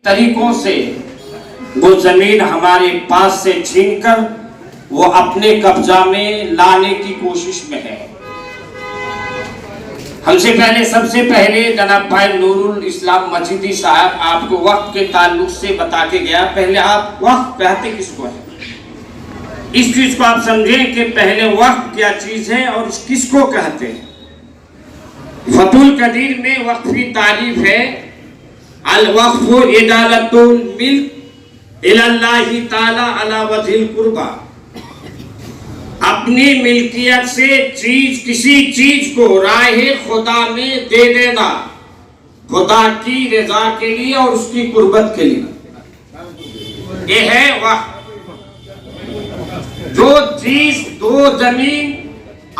तरीकों से वो जमीन हमारे पास से छीनकर वो अपने कब्जा में लाने की कोशिश में है। सबसे पहले जनाब भाई नूरुल इस्लाम मजीदी साहब आपको वक्त के ताल्लुक से बता के गया। पहले आप वक्त कहते किसको है, इस चीज को आप समझें कि पहले वक्त क्या चीज है और किसको कहते हैं। फतुल कदीर में वक्फ की तारीफ है, अल वक्फु इदालतुल मिल्क इलल्लाहि ताला अला वजिल कुर्बा। अपनी मिल्कियत से किसी चीज को राहे खुदा में दे देना, खुदा की रजा के लिए और उसकी कुर्बत के लिए। ये है वक्फ। जो चीज दो जमीन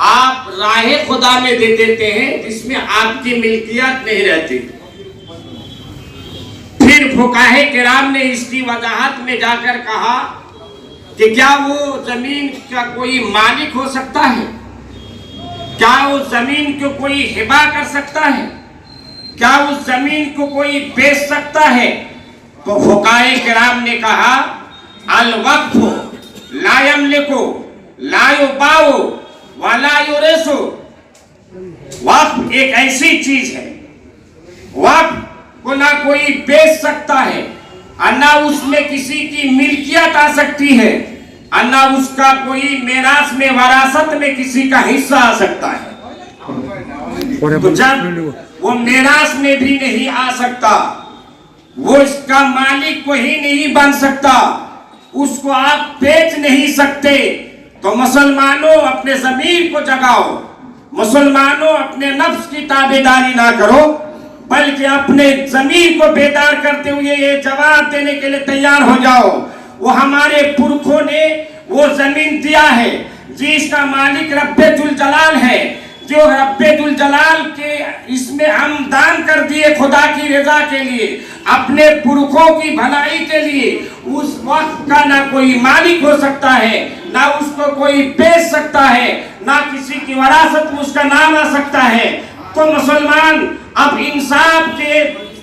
आप राहे खुदा में दे देते हैं जिसमें आपकी मिल्कियत नहीं रहती। फिर फुकाहे किराम ने इसकी वजाहत में जाकर कहा कि क्या वो जमीन का कोई मालिक हो सकता है, क्या उस जमीन को कोई हिबा कर सकता है, क्या उस जमीन को कोई बेच सकता है। तो फुकाहे किराम ने कहा अल वक्फ ला यमलिकु ला युबाउ वला युरिसु। वक्फ एक ऐसी चीज है, वक्फ को ना कोई बेच सकता है और ना उसमें किसी की मिल्कियत आ सकती है और ना उसका कोई मेरास में वरासत में किसी का हिस्सा आ सकता है। तो जब वो मेरास में भी नहीं आ सकता, वो इसका मालिक को ही नहीं बन सकता, उसको आप बेच नहीं सकते। तो मुसलमानों अपने ज़मीर को जगाओ, मुसलमानों अपने नफ्स की ताबेदारी ना करो, बल्कि अपने ज़मीर को बेदार करते हुए ये जवाब देने के लिए तैयार हो जाओ। वो हमारे पुरखों ने वो जमीन दिया है जिसका मालिक रब्बे जुल जलाल है, जो रब्बे जुल जलाल के इसमें हम दान कर दिए खुदा की रजा के लिए, अपने पुरखों की भलाई के लिए। उस वक्त का ना कोई मालिक हो सकता है, ना उसको कोई बेच सकता है, ना किसी की वरासत में उसका नाम आ सकता है। तो मुसलमान अब इंसाफ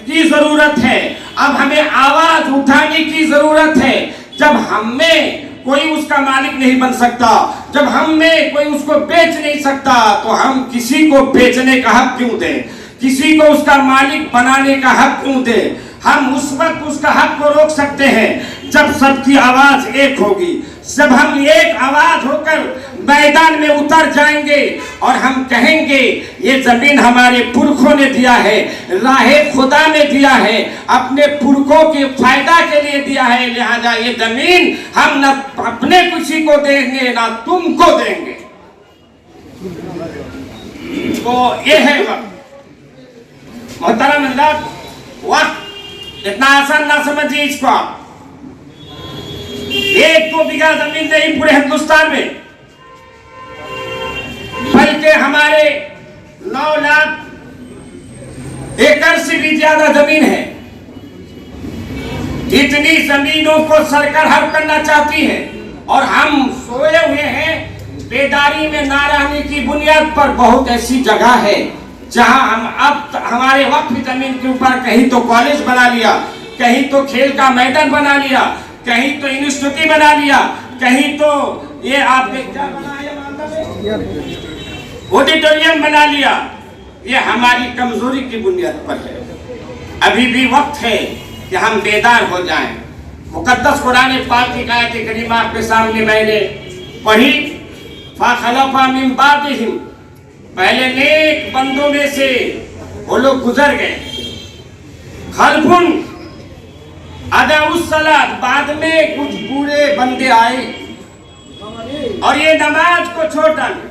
की जरूरत है, अब हमें आवाज उठाने की जरूरत है। जब हमें कोई उसका मालिक नहीं बन सकता, जब हमें कोई उसको बेच नहीं सकता, तो हम किसी को बेचने का हक क्यों दें, किसी को उसका मालिक बनाने का हक क्यों दें। हम उस वक्त उसका हक को रोक सकते हैं जब सबकी आवाज एक होगी, जब हम एक आवाज होकर मैदान में उतर जाएंगे और हम कहेंगे ये जमीन हमारे पुरखों ने दिया है, राहे खुदा ने दिया है, अपने पुरखों के फायदा के लिए दिया है, लिहाजा ये जमीन हम न अपने किसी को देंगे ना तुमको देंगे। तो ये है वक्त। मोहतरम अल्लाह, वक्त इतना आसान ना समझिए इसको आप। 1-2 बीघा जमीन नहीं पूरे हिंदुस्तान में, बल्कि हमारे 9 लाख एकड़ से भी ज्यादा जमीन है। इतनी जमीनों को सरकार हड़प करना चाहती है और हम सोए हुए हैं बेदारी में ना रहने की बुनियाद पर। बहुत ऐसी जगह है जहां हम अब हमारे वक्फ जमीन के ऊपर कहीं तो कॉलेज बना लिया, कहीं तो खेल का मैदान बना लिया, कहीं तो यूनिवर्सिटी बना लिया, कहीं तो ये आपने क्या बनाया ऑडिटोरियम बना लिया। ये हमारी कमजोरी की बुनियाद पर है। अभी भी वक्त है कि हम बेदार हो जाएं। मुकद्दस कुरान पाक की आयत करीमा आपके सामने मैंने पढ़ी, फ़ख़लफ़ा मिन बादिहिम, पहले नेक बंदों में से वो लोग गुजर गए, खल्फुन अदाउस्सलात, बाद में कुछ बुरे बंदे आए और ये नमाज को छोड़ डाले,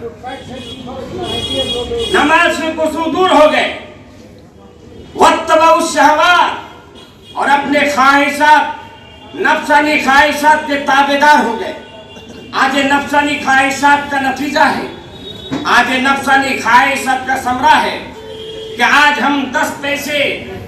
नमाज से कुछ दूर हो गए, वत्तबउश शहवात, और अपने ख्वाहिशात नफ्सानी ख्वाहिशात के ताबेदार हो गए। आज ये नफ्सानी ख्वाहिशात का नतीजा है, आज ये नफ्सानी ख्वाहिशात का समरा है कि आज हम 10 पैसे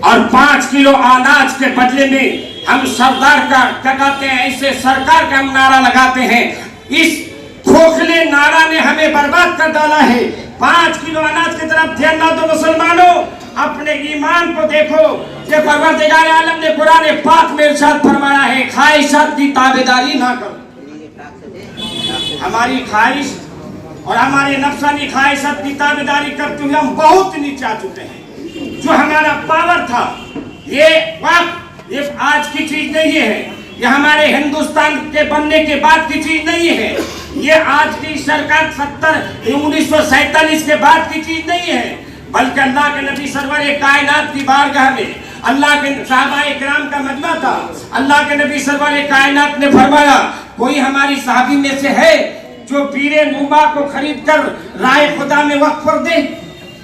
और 5 किलो अनाज के बदले में हम सरदार का क्या कहते हैं, ऐसे सरकार का हम नारा लगाते हैं। इस खोखले नारा ने हमें बर्बाद कर डाला है। 5 किलो अनाज की तरफ ध्यान ना दो मुसलमानों, अपने ईमान को देखो। ये परवरदिगार आलम ने कुरान पाक में इरशाद फरमाया है, ख्वाहिशात की ताबेदारी ना करो। हमारी ख्वाहिश और हमारे नफ्सानी ख्वाहिशात की ताबेदारी करते हुए हम बहुत नीचे आ चुके हैं। जो हमारा पावर था, ये वक्त ये आज की चीज नहीं है, ये हमारे हिंदुस्तान के बनने के बाद की चीज नहीं है, ये आज की सरकार 1947 के बाद की चीज नहीं है, बल्कि अल्लाह के नबी सरवर कायनात की बारगाह में अल्लाह के सहाबाए किराम का मजमा था। अल्लाह के नबी सरवर कायनात ने फरमाया, कोई हमारी सहाबी में से है जो पीरे नुमा को खरीद कर राय खुदा में वक्फ कर दे।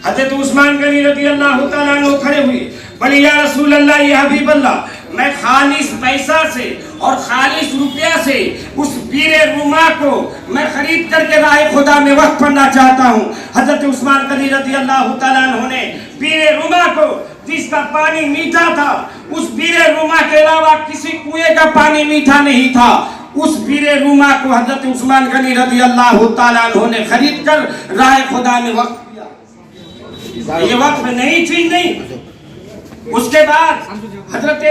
हजरत उस्मान गनी रज़ी अल्लाह तआला अन्हु खड़े हुए, बोले या रसूल अल्लाह, या हबीब अल्लाह, मैं खालिस पैसा से और खालिस रुपया से उस पीरे रुमा को मैं खरीद करके राह खुदा में वक्फ करना चाहता हूँ। हजरत उस्मान गनी रज़ी अल्लाह तआला अन्हु ने पीरे रुमा को, जिसका पानी मीठा था, उस पीरे रुमा के अलावा किसी कुएं का पानी मीठा नहीं था, उस पीरे रुमा को हजरत उस्मान गनी रज़ी अल्लाह तआला अन्हु ने खरीद कर राह खुदा में वक्फ किया। ये वक्फ नई चीज नहीं। उसके बाद हजरत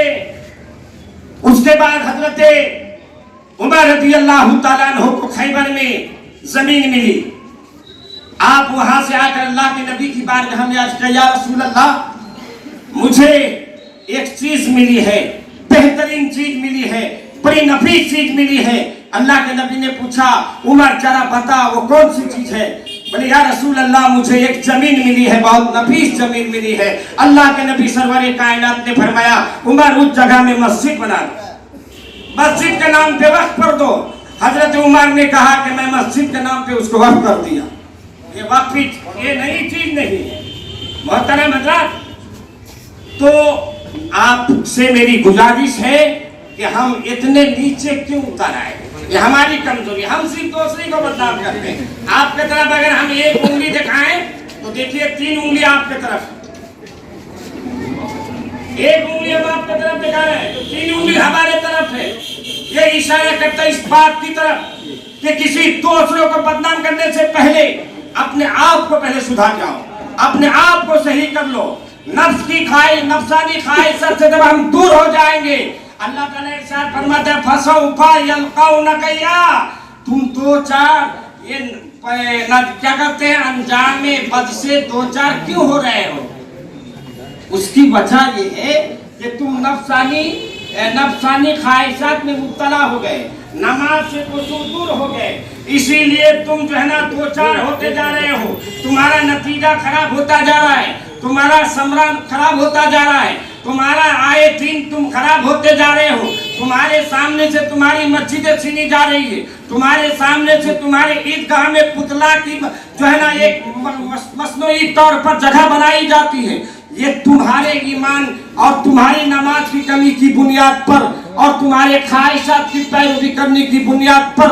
उमर रज़ी अल्लाह तआला अन्हु को खैबर में जमीन मिली। आप वहां से आकर अल्लाह के नबी की बारगाह में अर्ज किया, या रसूल अल्लाह, मुझे एक चीज मिली है, बेहतरीन चीज मिली है, बड़ी नफीस चीज मिली है। अल्लाह के नबी ने पूछा, उमर जरा बता वो कौन सी चीज है? बोले या रसूल अल्लाह, मुझे एक जमीन मिली है, बहुत नफीस जमीन मिली है। अल्लाह के नबी सरवर कायनात ने फरमाया, उमर उस जगह में मस्जिद बना दो, मस्जिद के नाम पे वक्फ कर दो। हजरत उमर ने कहा कि मैं मस्जिद के नाम पे उसको वक्फ कर दिया। ये वक्फ ये नई चीज नहीं है। मोहतरम हज़रात, तो आपसे मेरी गुजारिश है कि हम इतने नीचे क्यों उतर आए? ये हमारी कमजोरी, हम सिर्फ दूसरे को बदनाम करते हैं। आपके तरफ अगर हम एक उंगली दिखाएं तो देखिए 3 उंगली आपके तरफ, एक उंगली हम आपके तरफ दिखा रहे हैं तो 3 उंगली हमारे तरफ है। ये इशारा करता है इस बात की तरफ कि किसी दूसरों को बदनाम करने से पहले अपने आप को पहले सुधार जाओ, अपने आप को सही कर लो। नफ्स की ख्वाहिश, नफ्सानी ख्वाहिशात से जब हम दूर हो जाएंगे, अल्लाह ताला इरशाद फरमाता है, फसौफा यल्कौना कय्या, तुम 2-4 ये क्या करते हैं, अंजामे बद से 2-4 क्यों हो रहे हो? उसकी वजह ये है कि तुम नफ्सानी ख्वाहिशात में मुब्तला हो गए, नमाज से दूर हो गए, इसीलिए तुम जो है ना 2-4 होते जा रहे हो। तुम्हारा नतीजा खराब होता जा रहा है, तुम्हारा समरा खराब होता जा रहा है, तुम्हारा आए दिन तुम खराब होते जा रहे हो। तुम्हारे सामने से तुम्हारी मस्जिदें छीनी जा रही है, तुम्हारे सामने से तुम्हारे ईदगाह में पुतला की जो है ना एक मसनूई तौर पर जगह बनाई जाती है। ये तुम्हारे ईमान और तुम्हारी नमाज की कमी की बुनियाद पर और तुम्हारे ख्वाहिशात की पैरवी करने की बुनियाद पर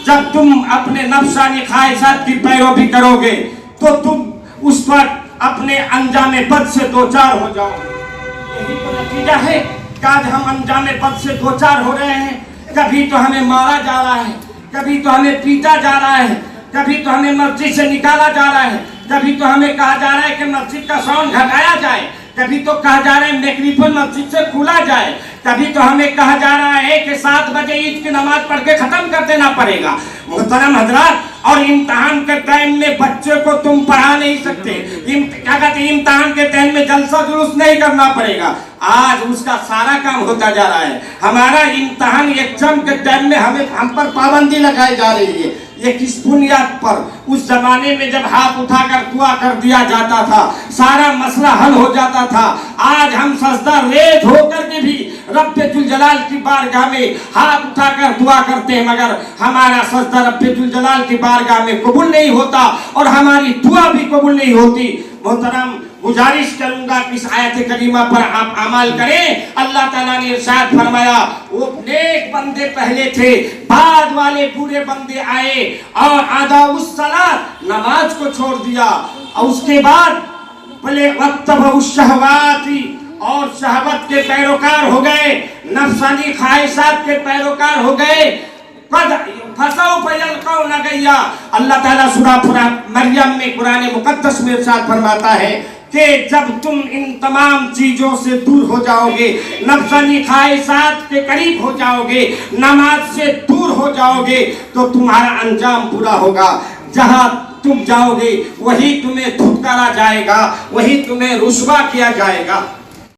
जब तुम अपने नफ्सानी ख्वाहिशात की पैरवी करोगे तो तुम उस पर अपने अंजामे बद से 2-4 हो जाओ। यही तो नतीजा है कि आज हम अंजामे बद से 2-4 हो रहे हैं। कभी तो हमें मारा जा रहा है, कभी तो हमें पीटा जा रहा है, कभी तो हमें मस्जिद से निकाला जा रहा है, कभी तो हमें कहा जा रहा है कि मस्जिद का साउंड घटाया जाए, कभी तो कहा जा रहा है मैक्रोफोन मस्जिद से खुला जाए, कभी तो हमें कहा जा रहा है कि 7 बजे ईद की नमाज पढ़ के खत्म कर देना पड़ेगा। मोहतरम हजरात, और इम्तिहान के टाइम में बच्चे को तुम पढ़ा नहीं सकते, क्या कहते हैं, इम्तिहान के टाइम में जलसा जुलूस नहीं करना पड़ेगा। आज उसका सारा काम होता जा रहा है। हमारा इम्तिहान एग्जाम के टाइम में हम पर पाबंदी लगाई जा रही है। ये किस बुनियाद पर? उस जमाने में जब हाथ उठाकर दुआ कर दिया जाता था, सारा मसला हल हो जाता था। आज हम सजदा रेज होकर के भी रब्बे जुल जलाल की बारगाह में हाथ उठाकर दुआ करते हैं, मगर हमारा सजदा रब्बे जुल जलाल की बारगाह में कबूल नहीं होता और हमारी दुआ भी कबूल नहीं होती। मोहतरम, गुजारिश करूंगा कि इस आयत करीमा पर आप अमल करें। अल्लाह ताला ने इरशाद फरमाया, वो नेक बंदे पहले थे, बाद वाले बुरे बंदे आए और आधा उस सलात नमाज को छोड़ दिया और उसके बाद बोले वत्तबउश शहवाती, और शहवत के पैरोकार हो गए, नफ्सानी ख्वाहिशात के पैरोकार हो गए। फसौ फयलकौ नगैया। अल्लाह ताला सूरह मरियम में कुरान मुकद्दस में इरशाद फरमाता है कि जब तुम इन तमाम चीजों से दूर हो जाओगे, नफ्सानी ख्वाहिशात के करीब हो जाओगे, नमाज से दूर हो जाओगे, तो तुम्हारा अंजाम बुरा होगा। जहां तुम जाओगे वही तुम्हें धुतकारा जाएगा, वही तुम्हें रुस्वा किया जाएगा।